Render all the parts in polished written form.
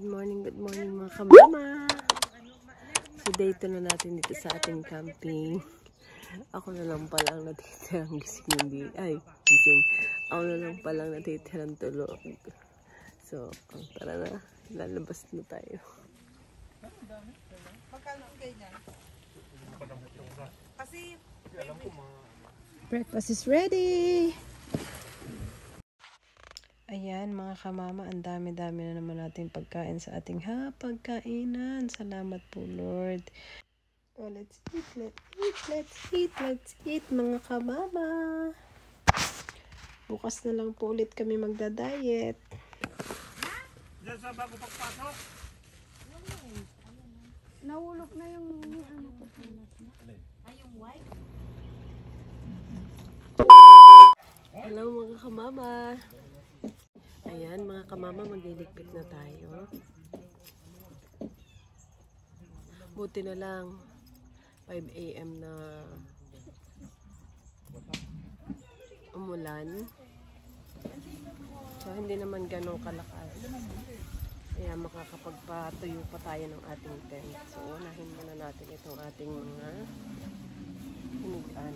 Good morning mga kamama. So day 2 na natin dito sa ating camping. Ako na lang palang natitirang gising. Ako na lang palang natitirang tulog. So, tara na. Lalabas na tayo. Magkano ang ganyan? Kasi breakfast is ready! Ayan mga kamama, ang dami-dami na naman natin pagkain sa ating pagkainan. Salamat po Lord. Oh, let's eat mga kamama. Bukas na lang po ulit kami magda-diet. Diyan sa bago pagpasok? Nahulog na yung ano ko. Ay, yung white? Hello mga kamama. Ayan mga kamama, magliligpit na tayo. Buti na lang 5 AM na umulan. So hindi naman ganong kalakas. Kaya makakapagpatuyo pa tayo ng ating tent. So unahin muna natin itong ating mga hinigaan.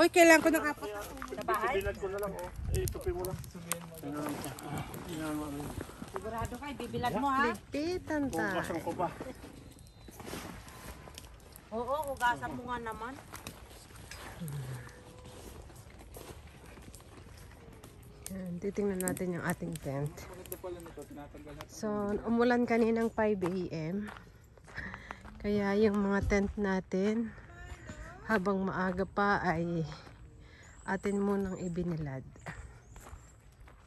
hoy, kailangan ko ng apat. Sa bahay? Bilad ko na lang, oh. Itupi mo lang. Sigurado ka, bibilad mo ha? Ligpitan Bukasan tayo. ko ba? Oo, ugasan mo nga naman. Yan, titingnan natin yung ating tent. So, umulan kaninang 5 AM. Kaya yung mga tent natin, habang maaga pa ay atin munang ibinilad.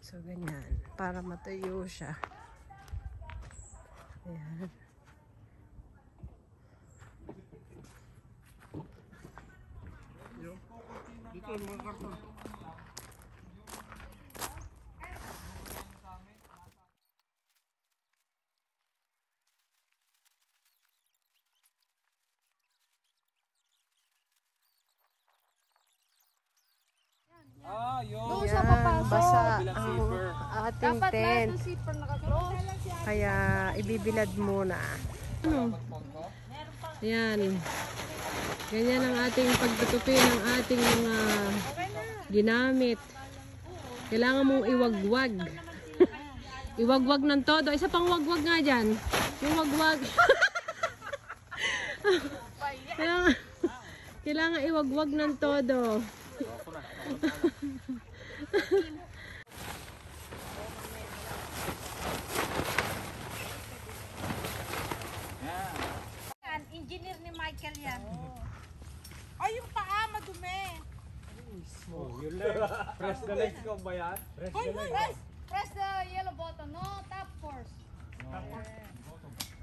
So, ganyan. Para matuyo siya. Ayan. Dito, mga karton. Doon sa Yan, papasok. basa ang ating Dapat lahat tent. ng zipper naka-close. Kaya ibibilad muna. Yan. Ganyan ang ating pagtutupi ng ating mga ginamit. Kailangan mong iwagwag. Iwagwag ng todo. Isa pang wagwag nga dyan. Yung wagwag. Kailangan iwagwag ng todo. Engineer ni Michael yan. Ay, yung paa, madumi. Oh, yung legs. Press the legs ko ba yan? Press the yellow button. No, tap first.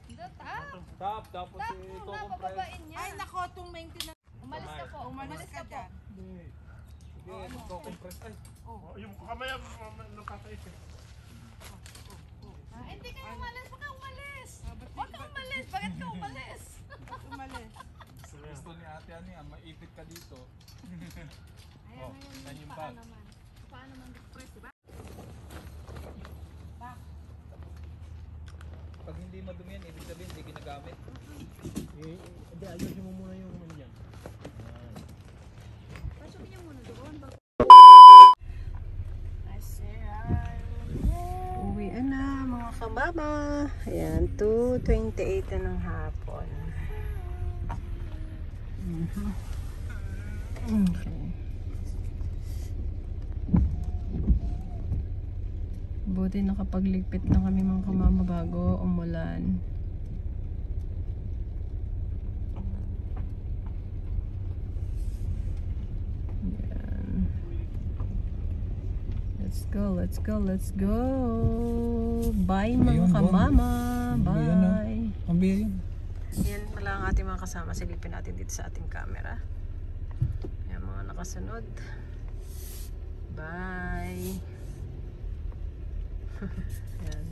The tap. Tap, tapos Tap muna, pababain niya. Ay, nako, itong maintenance. Umalis ka po. Umalis ka dyan. Sige, magko-compress. Ay, yung kamaya nakakait eh. Hindi ka umalis. Baka umalis. Huwag ka umalis. Bakit ka umalis? Umalis. Gusto ni ate ano yan, maipit ka dito. Ayan, yan yung paa bag. naman. Paa naman press, diba? Pag hindi madumi yan, ibig sabihin hindi ginagamit. Hindi, ayusin mo muna yung ano yan. Pasukin niya muna doon. Uwian na mga kababa. Ayan, 2:28 na ng hapon. Okay. Buti nakapagligpit na kami mga kamama bago umulan. Let's go, let's go, let's go. Bye mga Ayun, kamama. Pambiya na. Bye. Pambiya yun. Yan pala ang ating mga kasama. Silipin natin dito sa ating camera. Yan mga nakasunod. Bye. Yan.